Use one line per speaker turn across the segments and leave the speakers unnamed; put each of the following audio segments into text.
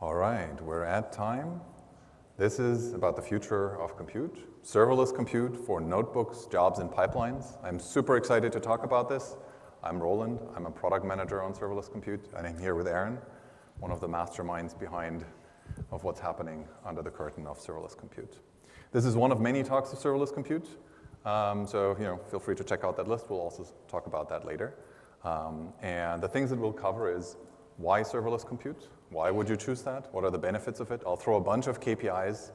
All right, we're at time. This is about the future of compute, serverless compute for notebooks, jobs, and pipelines. I'm super excited to talk about this. I'm Roland. I'm a product manager on serverless compute, and I'm here with Aaron, one of the masterminds behind of what's happening under the curtain of serverless compute. This is one of many talks of serverless compute, so feel free to check out that list. We'll also talk about that later. And the things that we'll cover is why serverless compute? Why would you choose that? What are the benefits of it? I'll throw a bunch of KPIs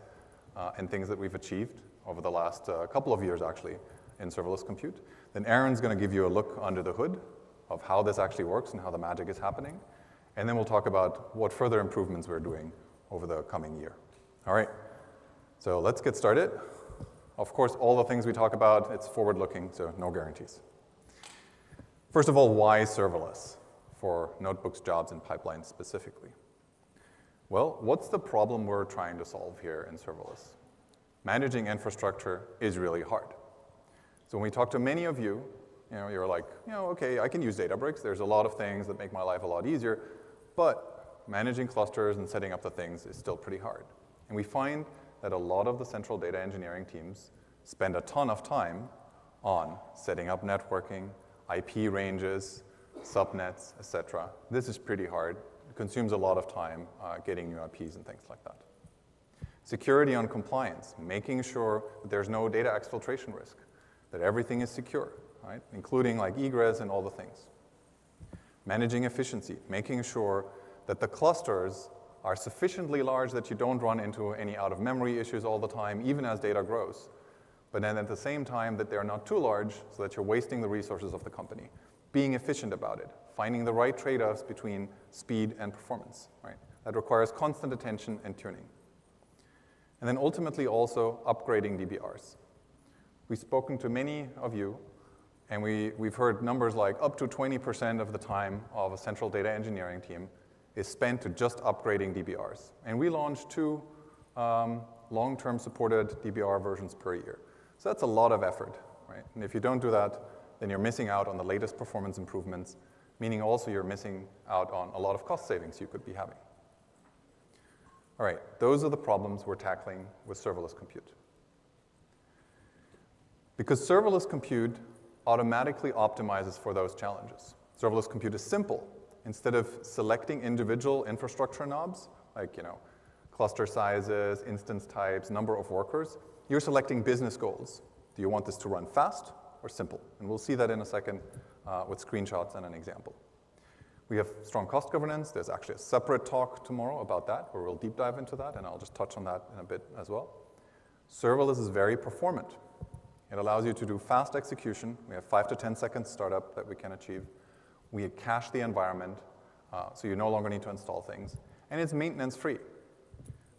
and things that we've achieved over the last couple of years, actually, in serverless compute. Then Aaron's going to give you a look under the hood of how this actually works and how the magic is happening. And then we'll talk about what further improvements we're doing over the coming year. All right, so let's get started. Of course, all the things we talk about, it's forward-looking, so no guarantees. First of all, why serverless for notebooks, jobs, and pipelines specifically? Well, what's the problem we're trying to solve here in serverless? Managing infrastructure is really hard. So when we talk to many of you, you're like, okay, I can use Databricks. There's a lot of things that make my life a lot easier, but managing clusters and setting up the things is still pretty hard. And we find that a lot of the central data engineering teams spend a ton of time on setting up networking, IP ranges, subnets, etc. This is pretty hard. It consumes a lot of time getting new IPs and things like that. Security and compliance, making sure that there's no data exfiltration risk, that everything is secure, right? Including like egress and all the things. Managing efficiency, making sure that the clusters are sufficiently large that you don't run into any out-of-memory issues all the time, even as data grows. But then at the same time that they're not too large so that you're wasting the resources of the company. Being efficient about it, finding the right trade-offs between speed and performance, right? That requires constant attention and tuning. And then ultimately also upgrading DBRs. We've spoken to many of you, and we've heard numbers like up to 20% of the time of a central data engineering team is spent to just upgrading DBRs. And we launched 2 long-term supported DBR versions per year. So that's a lot of effort, right? And if you don't do that, then you're missing out on the latest performance improvements, meaning also you're missing out on a lot of cost savings you could be having. All right, those are the problems we're tackling with serverless compute. Because serverless compute automatically optimizes for those challenges. Serverless compute is simple. Instead of selecting individual infrastructure knobs, like cluster sizes, instance types, number of workers, you're selecting business goals. Do you want this to run fast or simple? And we'll see that in a second with screenshots and an example. We have strong cost governance. There's actually a separate talk tomorrow about that, where we'll deep dive into that, and I'll just touch on that in a bit as well. Serverless is very performant. It allows you to do fast execution. We have 5 to 10 seconds startup that we can achieve. We cache the environment, so you no longer need to install things. And it's maintenance-free.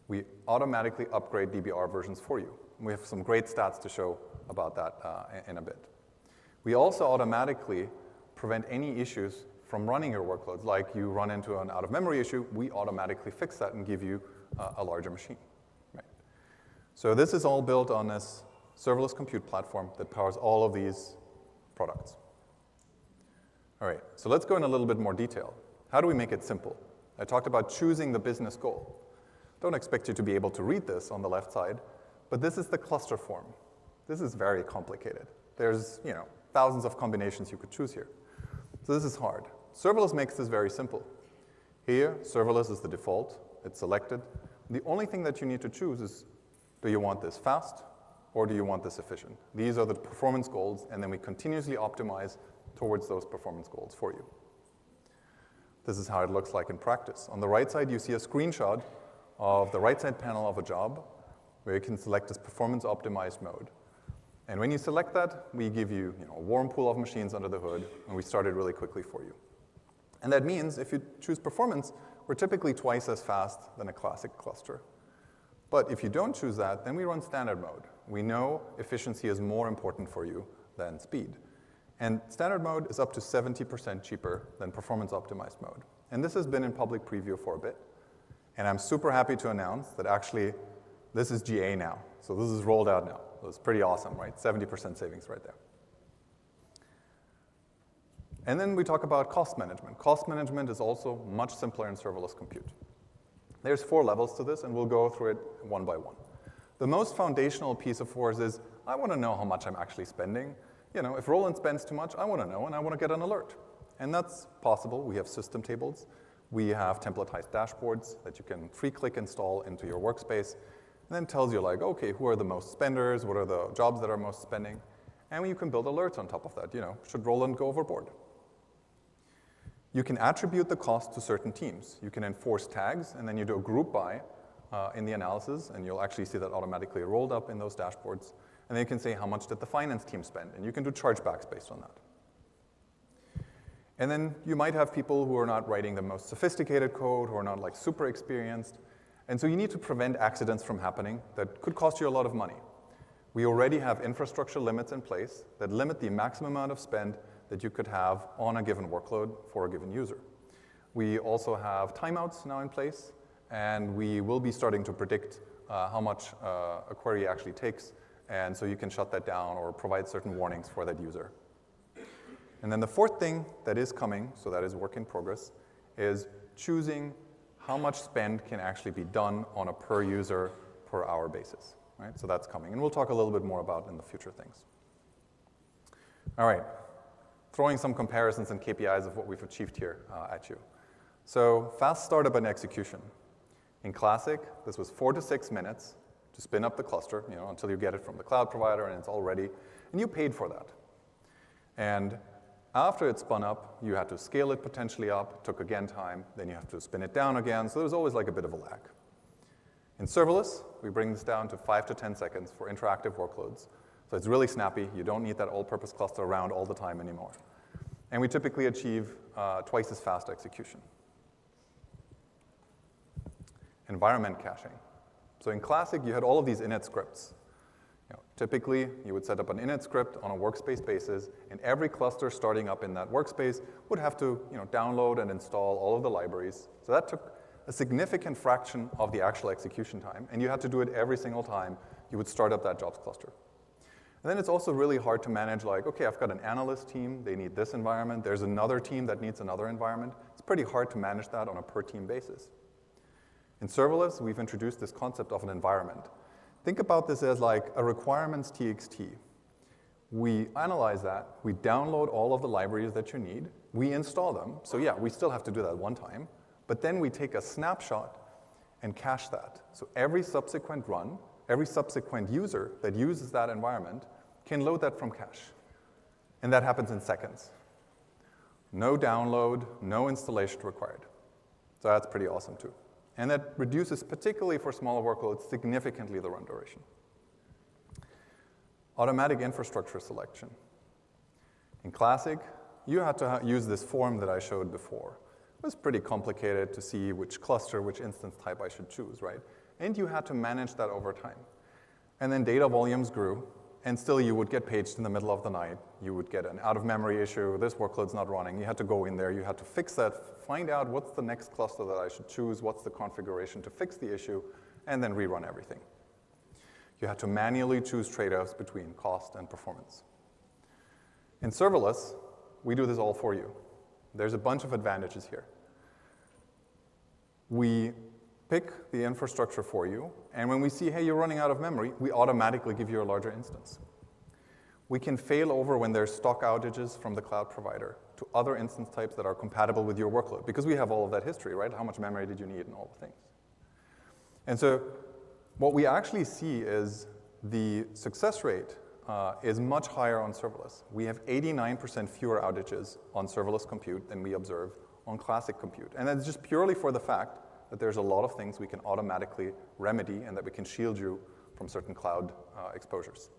We automatically upgrade DBR versions for you. We have some great stats to show about that in a bit. We also automatically prevent any issues from running your workloads. Like you run into an out-of-memory issue, we automatically fix that and give you a larger machine. Right? So this is all built on this serverless compute platform that powers all of these products. All right, so let's go in a little bit more detail. How do we make it simple? I talked about choosing the business goal. Don't expect you to be able to read this on the left side, but this is the cluster form. This is very complicated. There's thousands of combinations you could choose here. So this is hard. Serverless makes this very simple. Here, serverless is the default. It's selected. The only thing that you need to choose is, do you want this fast or do you want this efficient? These are the performance goals, and then we continuously optimize towards those performance goals for you. This is how it looks like in practice. On the right side, you see a screenshot of the right side panel of a job where you can select this performance optimized mode. And when you select that, we give you, a warm pool of machines under the hood, and we start it really quickly for you. And that means if you choose performance, we're typically twice as fast than a classic cluster. But if you don't choose that, then we run standard mode. We know efficiency is more important for you than speed. And standard mode is up to 70% cheaper than performance optimized mode. And this has been in public preview for a bit. And I'm super happy to announce that actually this is GA now. So this is rolled out now. So it's pretty awesome, right? 70% savings right there. And then we talk about cost management. Cost management is also much simpler in serverless compute. There's 4 levels to this, and we'll go through it one by one. The most foundational piece of force is, I want to know how much I'm actually spending. You know, if Roland spends too much, I want to know, and I want to get an alert. And that's possible. We have system tables. We have templatized dashboards that you can 3-click install into your workspace, and then tells you, like, okay, who are the most spenders? What are the jobs that are most spending? And you can build alerts on top of that. You know, should Roland go overboard? You can attribute the cost to certain teams. You can enforce tags, and then you do a group by in the analysis, and you'll actually see that automatically rolled up in those dashboards. And then you can say, how much did the finance team spend? And you can do chargebacks based on that. And then you might have people who are not writing the most sophisticated code, who are not like super experienced. And so you need to prevent accidents from happening that could cost you a lot of money. We already have infrastructure limits in place that limit the maximum amount of spend that you could have on a given workload for a given user. We also have timeouts now in place, and we will be starting to predict how much a query actually takes, and so you can shut that down or provide certain warnings for that user. And then the 4th thing that is coming, so that is work in progress, is choosing how much spend can actually be done on a per user, per hour basis. Right? So that's coming, and we'll talk a little bit more about in the future things. All right, throwing some comparisons and KPIs of what we've achieved here at you. So fast startup and execution. In Classic, this was 4 to 6 minutes to spin up the cluster, you know, until you get it from the cloud provider and it's all ready, and you paid for that. And after it spun up, you had to scale it potentially up, took again time, then you have to spin it down again, so there's always like a bit of a lag. In Serverless, we bring this down to 5 to 10 seconds for interactive workloads. So it's really snappy. You don't need that all-purpose cluster around all the time anymore. And we typically achieve twice as fast execution. Environment caching. So in Classic, you had all of these init scripts. You know, typically, you would set up an init script on a workspace basis, and every cluster starting up in that workspace would have to, you know, download and install all of the libraries. So that took a significant fraction of the actual execution time, and you had to do it every single time you would start up that jobs cluster. And then it's also really hard to manage, like, okay, I've got an analyst team, they need this environment, there's another team that needs another environment. It's pretty hard to manage that on a per team basis. In Serverless, we've introduced this concept of an environment. Think about this as like a requirements TXT. We analyze that, we download all of the libraries that you need, we install them, so yeah, we still have to do that one time, but then we take a snapshot and cache that. So every subsequent run, every subsequent user that uses that environment can load that from cache. And that happens in seconds. No download, no installation required. So that's pretty awesome too. And that reduces, particularly for smaller workloads, significantly the run duration. Automatic infrastructure selection. In Classic, you had to use this form that I showed before. It was pretty complicated to see which cluster, which instance type I should choose, right? And you had to manage that over time. And then data volumes grew, and still you would get paged in the middle of the night. You would get an out-of-memory issue, this workload's not running. You had to go in there, you had to fix that, find out what's the next cluster that I should choose, what's the configuration to fix the issue, and then rerun everything. You had to manually choose trade-offs between cost and performance. In Serverless, we do this all for you. There's a bunch of advantages here. We pick the infrastructure for you, and when we see, hey, you're running out of memory, we automatically give you a larger instance. We can fail over when there's stock outages from the cloud provider to other instance types that are compatible with your workload, because we have all of that history, right? How much memory did you need and all the things. And so what we actually see is the success rate is much higher on serverless. We have 89% fewer outages on serverless compute than we observe on classic compute. And that's just purely for the fact that there's a lot of things we can automatically remedy and that we can shield you from certain cloud exposures.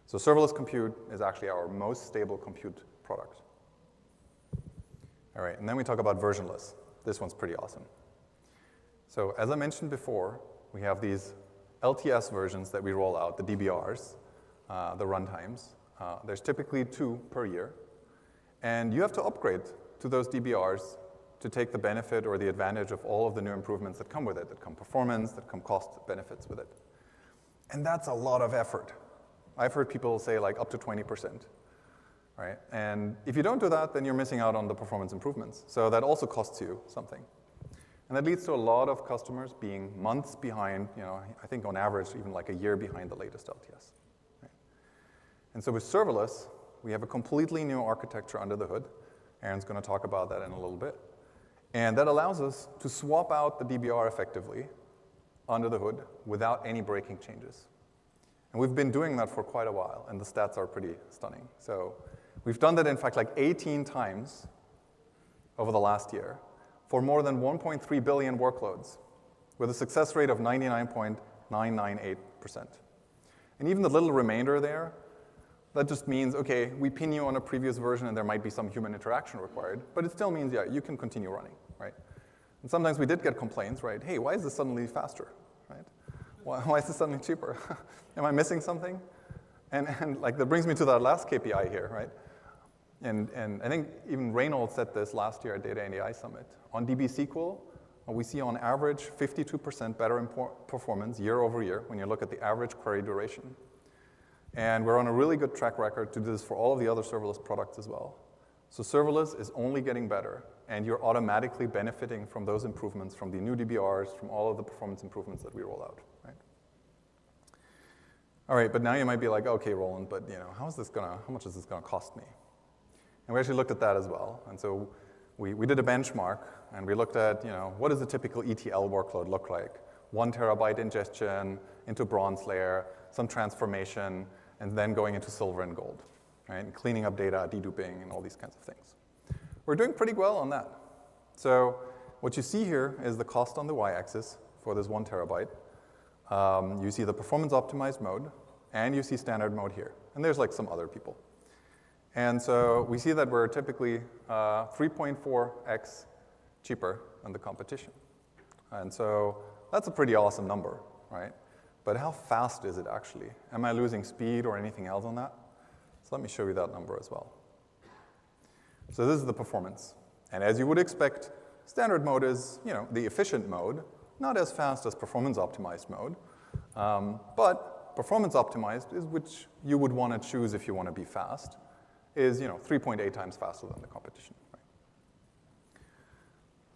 So serverless compute is actually our most stable compute product. All right, and then we talk about versionless. This one's pretty awesome. So as I mentioned before, we have these LTS versions that we roll out, the DBRs, the runtimes. There's typically 2 per year. And you have to upgrade to those DBRs to take the benefit or the advantage of all of the new improvements that come with it, that come performance, that come cost benefits with it. And that's a lot of effort. I've heard people say like up to 20%, right? And if you don't do that, then you're missing out on the performance improvements. So that also costs you something. And that leads to a lot of customers being months behind, I think on average, even like a year behind the latest LTS. Right? And so with serverless, we have a completely new architecture under the hood. Aaron's going to talk about that in a little bit. And that allows us to swap out the DBR effectively under the hood without any breaking changes. And we've been doing that for quite a while, and the stats are pretty stunning. So we've done that, in fact, like 18 times over the last year for more than 1.3 billion workloads with a success rate of 99.998%. And even the little remainder there, that just means, OK, we pin you on a previous version, and there might be some human interaction required. But it still means, yeah, you can continue running, right? And sometimes we did get complaints, right? Hey, why is this suddenly faster, right? Why is this suddenly cheaper? Am I missing something? And like that brings me to that last KPI here, right? And I think even Roland said this last year at Data and AI Summit. On DB SQL, we see on average 52% better performance year over year when you look at the average query duration. And we're on a really good track record to do this for all of the other serverless products as well. So serverless is only getting better, and you're automatically benefiting from those improvements, from the new DBRs, from all of the performance improvements that we roll out. Right? All right, but now you might be like, OK, Roland, but how much is this going to cost me? And we actually looked at that as well. And so we did a benchmark, and we looked at what does a typical ETL workload look like? 1 terabyte ingestion into bronze layer, some transformation, and then going into silver and gold, right? And cleaning up data, deduping, and all these kinds of things. We're doing pretty well on that. So what you see here is the cost on the y-axis for this 1 terabyte. You see the performance optimized mode, and you see standard mode here. And there's like some other people. And so we see that we're typically 3.4x cheaper than the competition. And so that's a pretty awesome number, right? But how fast is it actually? Am I losing speed or anything else on that? So let me show you that number as well. So this is the performance. And as you would expect, standard mode is the efficient mode, not as fast as performance optimized mode. But performance optimized is which you would want to choose if you want to be fast, is 3.8 times faster than the competition. Right?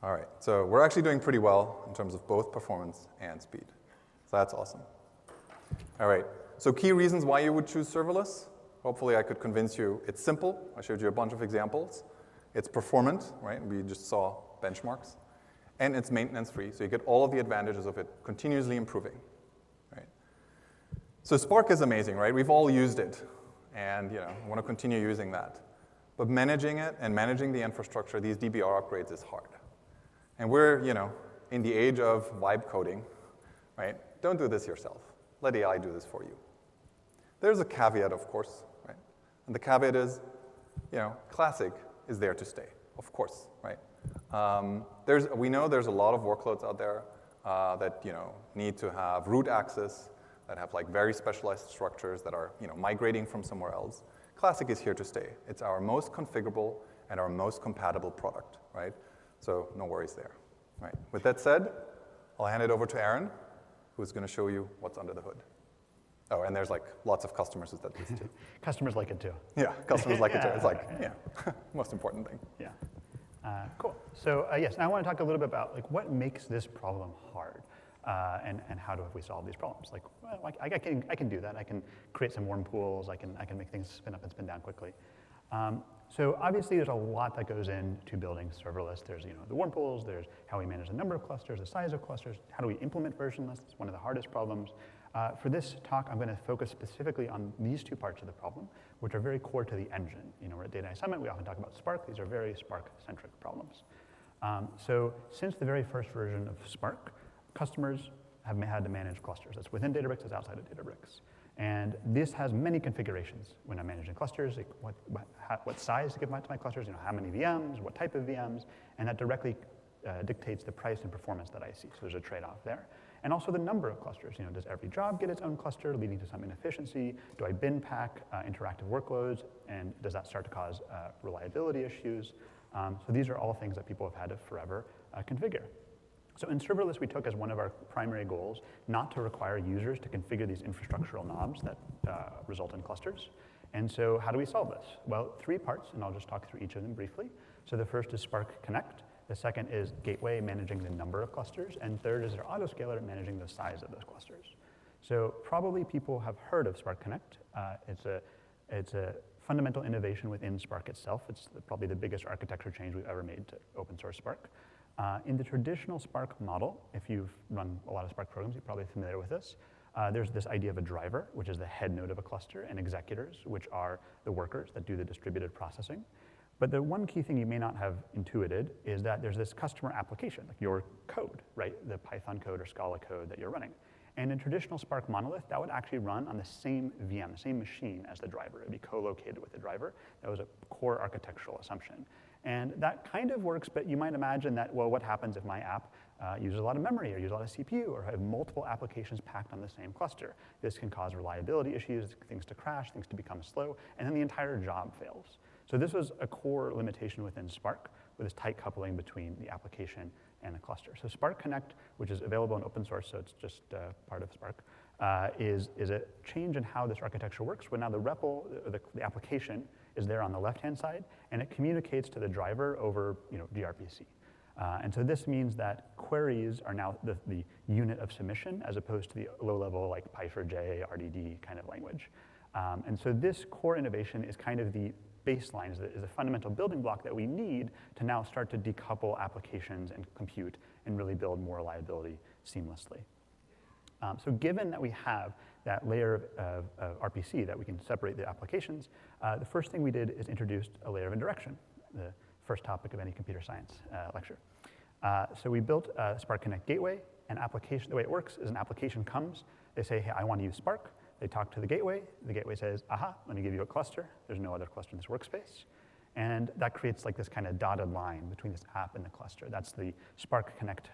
All right, so we're actually doing pretty well in terms of both performance and speed. So that's awesome. All right, so key reasons why you would choose serverless. Hopefully I could convince you it's simple. I showed you a bunch of examples. It's performant, right? We just saw benchmarks. And it's maintenance-free, so you get all of the advantages of it continuously improving, right? So Spark is amazing, right? We've all used it, and want to continue using that. But managing it and managing the infrastructure, these DBR upgrades, is hard. And we're in the age of vibe coding, right? Don't do this yourself. Let AI do this for you. There's a caveat, of course, right? And the caveat is, classic is there to stay, of course, right? We know there's a lot of workloads out there that need to have root access, that have like very specialized structures that are migrating from somewhere else. Classic is here to stay. It's our most configurable and our most compatible product, right? So no worries there, right? With that said, I'll hand it over to Aaron, who's going to show you what's under the hood. Oh, and there's like lots of customers that this too.
Customers like it too.
Yeah, customers like it too. It's like, most important thing.
Yeah. Cool. So yes, now I want to talk a little bit about like what makes this problem hard, and how do we solve these problems? Like, well, I can do that. I can create some warm pools. I can make things spin up and spin down quickly. So obviously, there's a lot that goes into building serverless. There's the warm pools. There's how we manage the number of clusters, the size of clusters. How do we implement versionless? It's one of the hardest problems. For this talk, I'm going to focus specifically on these two parts of the problem, which are very core to the engine. We're at Data AI Summit. We often talk about Spark. These are very Spark-centric problems. So since the very first version of Spark, customers have had to manage clusters. That's within Databricks. That's outside of Databricks. And this has many configurations when I'm managing clusters, like what size to give to my clusters, how many VMs, what type of VMs, and that directly dictates the price and performance that I see. So there's a trade-off there. And also the number of clusters. Does every job get its own cluster, leading to some inefficiency? Do I bin pack interactive workloads, and does that start to cause reliability issues? So these are all things that people have had to forever configure. So in serverless, we took as one of our primary goals not to require users to configure these infrastructural knobs that result in clusters. And so how do we solve this? Well, 3 parts, and I'll just talk through each of them briefly. So the first is Spark Connect. The second is gateway, managing the number of clusters. And third is our autoscaler, managing the size of those clusters. So probably people have heard of Spark Connect. It's a fundamental innovation within Spark itself. It's probably the biggest architecture change we've ever made to open source Spark. In the traditional Spark model, if you've run a lot of Spark programs, you're probably familiar with this. There's this idea of a driver, which is the head node of a cluster, and executors, which are the workers that do the distributed processing. But the one key thing you may not have intuited is that there's this customer application, like your code, right? The Python code or Scala code that you're running. And in traditional Spark monolith, that would actually run on the same VM, the same machine as the driver. It would be co-located with the driver. That was a core architectural assumption. And that kind of works, but you might imagine that, well, what happens if my app uses a lot of memory or uses a lot of CPU or have multiple applications packed on the same cluster? This can cause reliability issues, things to crash, things to become slow, and then the entire job fails. So this was a core limitation within Spark with this tight coupling between the application and the cluster. So Spark Connect, which is available in open source, so it's just part of Spark, is a change in how this architecture works, where now the REPL, the application, is there on the left-hand side, and it communicates to the driver over gRPC. And so this means that queries are now the unit of submission, as opposed to the low-level like Py4j, RDD kind of language. And so this core innovation is kind of the baseline, is a fundamental building block that we need to now start to decouple applications and compute and really build more reliability seamlessly. So given that we have that layer of RPC that we can separate the applications, the first thing we did is introduced a layer of indirection, the first topic of any computer science lecture. So we built a Spark Connect gateway. An application, the way it works is an application comes, they say, hey, I want to use Spark. They talk to the gateway says, aha, let me give you a cluster. There's no other cluster in this workspace. And that creates like this kind of dotted line between this app and the cluster. That's the Spark Connect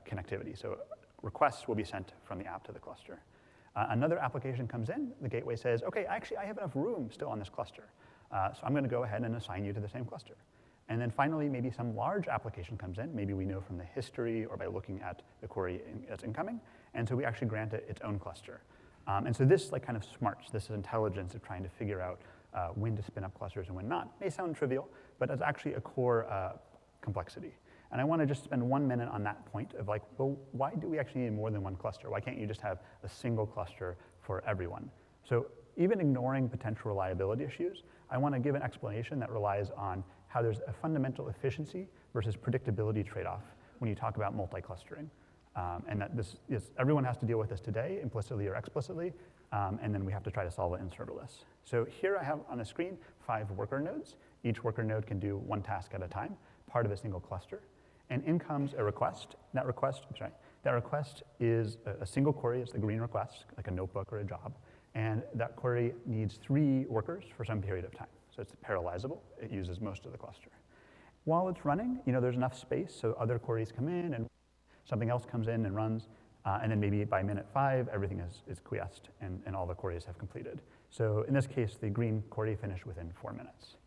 connectivity. So requests will be sent from the app to the cluster. Another application comes in, the gateway says, okay, actually I have enough room still on this cluster. So I'm gonna go ahead and assign you to the same cluster. And then finally, maybe some large application comes in. Maybe we know from the history or by looking at the query that's incoming. And so we actually grant it its own cluster. And so this like kind of smarts, this is intelligence of trying to figure out when to spin up clusters and when not. May sound trivial, but it's actually a core complexity. And I want to just spend 1 minute on that point of like, well, why do we actually need more than one cluster? Why can't you just have a single cluster for everyone? So even ignoring potential reliability issues, I want to give an explanation that relies on how there's a fundamental efficiency versus predictability trade-off when you talk about multi-clustering. And that everyone has to deal with this today, implicitly or explicitly, and then we have to try to solve it in serverless. So here I have on the screen 5 worker nodes. Each worker node can do one task at a time, part of a single cluster. And in comes a request. That request is a single query. It's the green request, like a notebook or a job. And that query needs 3 workers for some period of time. So it's parallelizable. It uses most of the cluster. While it's running, there's enough space so other queries come in and something else comes in and runs, and then maybe by minute 5, everything is quiesced and all the queries have completed. So in this case, the green query finished within 4 minutes.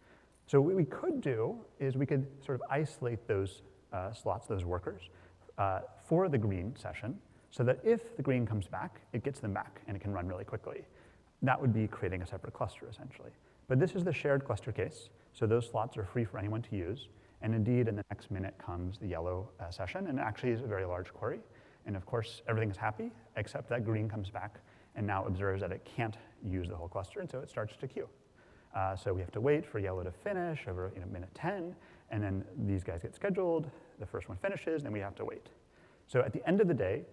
So what we could do is we could sort of isolate those slots, those workers, for the green session, so that if the green comes back, it gets them back and it can run really quickly. That would be creating a separate cluster, essentially. But this is the shared cluster case, so those slots are free for anyone to use. And indeed, in the next minute comes the yellow session, and it actually is a very large query. And of course, everything is happy, except that green comes back and now observes that it can't use the whole cluster, and so it starts to queue. So we have to wait for yellow to finish over minute 10, and then these guys get scheduled, the first one finishes, then we have to wait. So at the end of the day,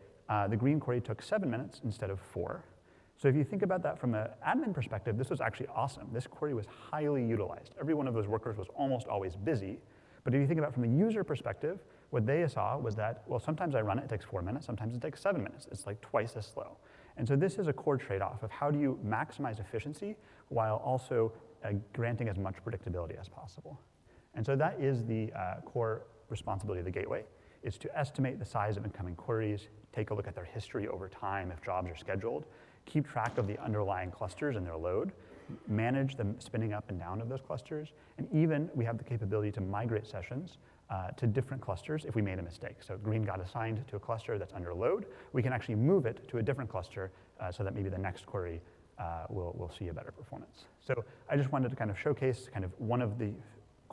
the green query took 7 minutes instead of 4. So if you think about that from an admin perspective, this was actually awesome. This query was highly utilized. Every one of those workers was almost always busy. But if you think about it from the user perspective, what they saw was that, well, sometimes I run it, it takes 4 minutes, sometimes it takes 7 minutes. It's like twice as slow. And so this is a core trade-off of how do you maximize efficiency while also granting as much predictability as possible. And so that is the core responsibility of the gateway, is to estimate the size of incoming queries, take a look at their history over time if jobs are scheduled, keep track of the underlying clusters and their load, manage the spinning up and down of those clusters, and even we have the capability to migrate sessions to different clusters if we made a mistake. So green got assigned to a cluster that's under load, we can actually move it to a different cluster so that maybe the next query will see a better performance. So I just wanted to kind of showcase kind of one of the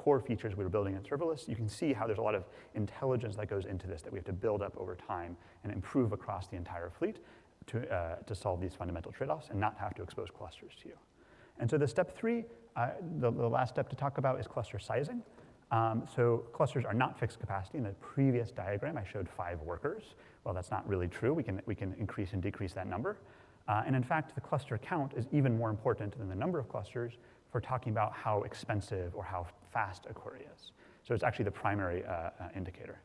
core features we were building in serverless, you can see how there's a lot of intelligence that goes into this that we have to build up over time and improve across the entire fleet to solve these fundamental trade-offs and not have to expose clusters to you. And so the step 3, the last step to talk about is cluster sizing. So clusters are not fixed capacity. In the previous diagram, I showed 5 workers. Well, that's not really true. We can increase and decrease that number. And in fact, the cluster count is even more important than the number of clusters for talking about how expensive or how fast a query is. So it's actually the primary indicator.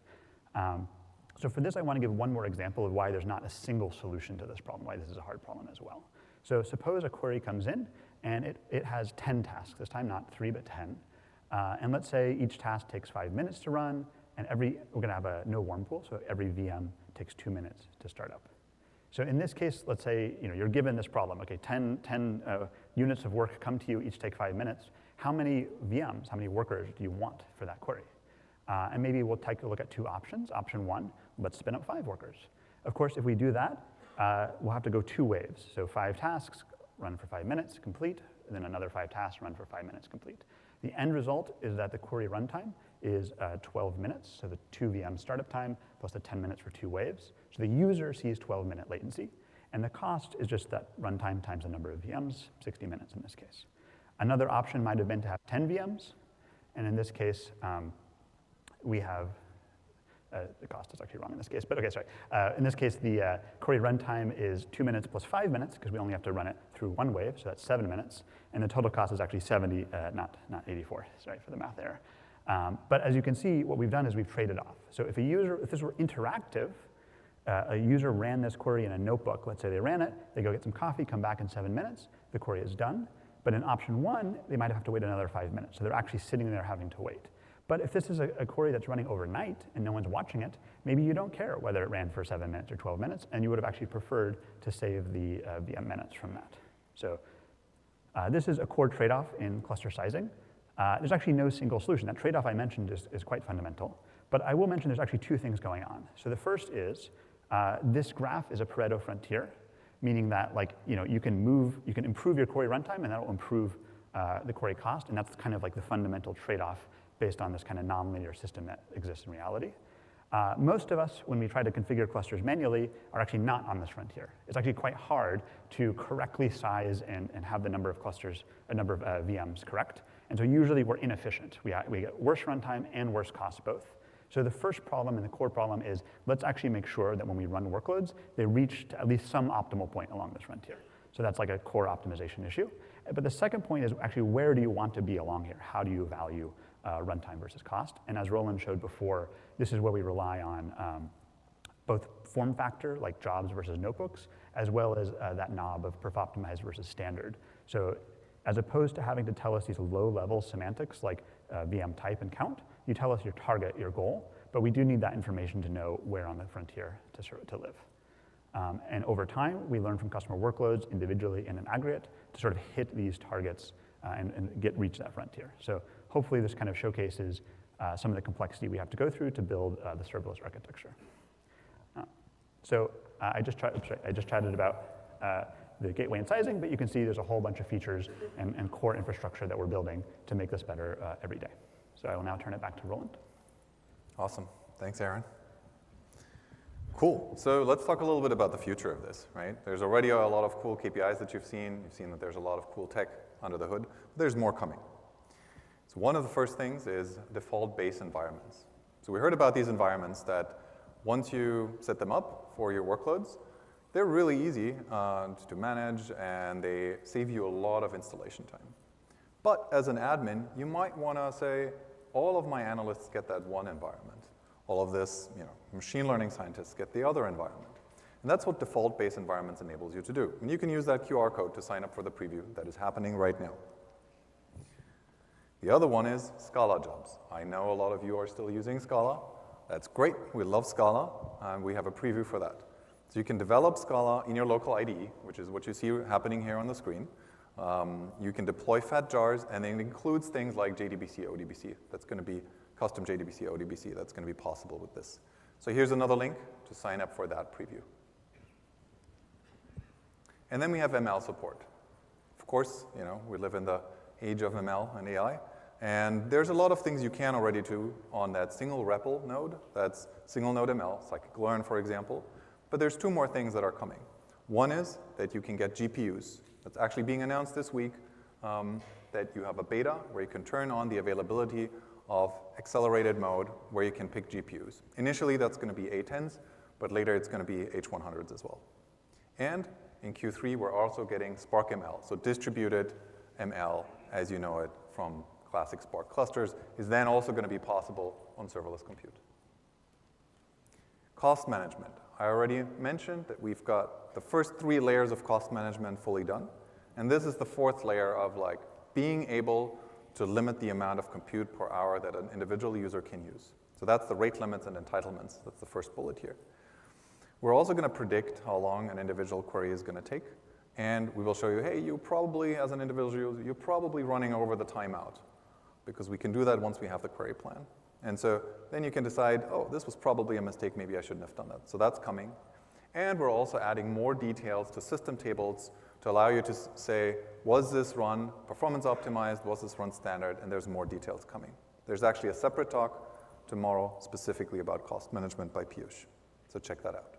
So for this, I want to give one more example of why there's not a single solution to this problem, why this is a hard problem as well. So suppose a query comes in, and it has 10 tasks, this time not 3, but 10. And let's say each task takes 5 minutes to run, and we're going to have a no warm pool, so every VM takes 2 minutes to start up. So in this case, let's say you're given this problem. Okay, 10 units of work come to you, each take 5 minutes. How many VMs, how many workers do you want for that query? And maybe we'll take a look at 2 options. Option 1, let's spin up 5 workers. Of course, if we do that, we'll have to go 2 waves. So 5 tasks, run for 5 minutes, complete, and then another 5 tasks, run for 5 minutes, complete. The end result is that the query runtime is 12 minutes, so the 2 VM startup time plus the 10 minutes for 2 waves. So the user sees 12-minute latency, and the cost is just that runtime times the number of VMs, 60 minutes in this case. Another option might have been to have 10 VMs, and in this case, we have, the cost is actually wrong in this case, but okay, sorry. In this case, the query runtime is 2 minutes plus 5 minutes, because we only have to run it through 1 wave, so that's 7 minutes, and the total cost is actually 70, not 84, sorry for the math error. But as you can see, what we've done is we've traded off. So if this were interactive, a user ran this query in a notebook, let's say they ran it, they go get some coffee, come back in 7 minutes, the query is done. But in option 1, they might have to wait another 5 minutes, so they're actually sitting there having to wait. But if this is a query that's running overnight and no one's watching it, maybe you don't care whether it ran for 7 minutes or 12 minutes, and you would have actually preferred to save the VM minutes from that. So this is a core trade-off in cluster sizing. There's actually no single solution. That trade-off I mentioned is quite fundamental. But I will mention there's actually 2 things going on. So the first is this graph is a Pareto frontier, meaning that you can improve your query runtime, and that will improve the query cost, and that's kind of like the fundamental trade-off based on this kind of nonlinear system that exists in reality. Most of us, when we try to configure clusters manually, are actually not on this frontier. It's actually quite hard to correctly size and have the number of clusters, a number of VMs correct. And so usually we're inefficient. We get worse runtime and worse costs both. So the first problem and the core problem is let's actually make sure that when we run workloads, they reach to at least some optimal point along this frontier. So that's like a core optimization issue. But the second point is actually where do you want to be along here? How do you value runtime versus cost? And as Roland showed before, this is where we rely on both form factor, like jobs versus notebooks, as well as that knob of perf optimized versus standard. So as opposed to having to tell us these low-level semantics like VM type and count, you tell us your target, your goal, but we do need that information to know where on the frontier to live. And over time, we learn from customer workloads individually and in aggregate to sort of hit these targets and reach that frontier. So hopefully this kind of showcases some of the complexity we have to go through to build the serverless architecture. I just chatted about the gateway and sizing, but you can see there's a whole bunch of features and core infrastructure that we're building to make this better every day. So I will now turn it back to Roland.
Awesome. Thanks, Aaron. Cool. So let's talk a little bit about the future of this, right? There's already a lot of cool KPIs that you've seen. You've seen that there's a lot of cool tech under the hood. But there's more coming. So one of the first things is default base environments. So we heard about these environments that once you set them up for your workloads, they're really easy to manage, and they save you a lot of installation time. But as an admin, you might want to say, all of my analysts get that one environment. All of this, machine learning scientists get the other environment. And that's what default base environments enables you to do. And you can use that QR code to sign up for the preview that is happening right now. The other one is Scala jobs. I know a lot of you are still using Scala. That's great. We love Scala, and we have a preview for that. So you can develop Scala in your local IDE, which is what you see happening here on the screen. You can deploy fat jars, and it includes things like JDBC, ODBC. That's going to be custom JDBC, ODBC. That's going to be possible with this. So here's another link to sign up for that preview. And then we have ML support. Of course, we live in the age of ML and AI. And there's a lot of things you can already do on that single REPL node. That's single node ML, scikit-learn, for example. But there's 2 more things that are coming. One is that you can get GPUs. That's actually being announced this week, that you have a beta where you can turn on the availability of accelerated mode where you can pick GPUs. Initially, that's going to be A10s, but later it's going to be H100s as well. And in Q3, we're also getting Spark ML, so distributed ML, as you know it from classic Spark clusters, is then also going to be possible on serverless compute. Cost management. I already mentioned that we've got the first 3 layers of cost management fully done. And this is the 4th layer of like being able to limit the amount of compute per hour that an individual user can use. So that's the rate limits and entitlements. That's the first bullet here. We're also going to predict how long an individual query is going to take. And we will show you, hey, you probably, as an individual user, you're probably running over the timeout, because we can do that once we have the query plan. And so then you can decide, oh, this was probably a mistake, maybe I shouldn't have done that. So that's coming. And we're also adding more details to system tables to allow you to say, was this run performance optimized, was this run standard, and there's more details coming. There's actually a separate talk tomorrow specifically about cost management by Piyush. So check that out.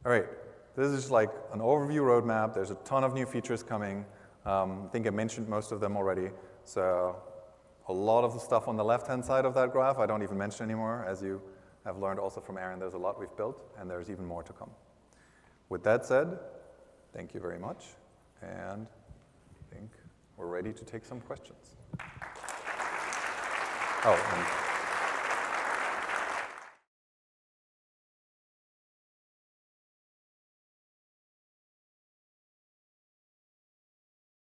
All right, this is just like an overview roadmap. There's a ton of new features coming. I think I mentioned most of them already. So a lot of the stuff on the left-hand side of that graph I don't even mention anymore. As you have learned also from Aaron, there's a lot we've built, and there's even more to come. With that said, thank you very much, and I think we're ready to take some questions. Oh, and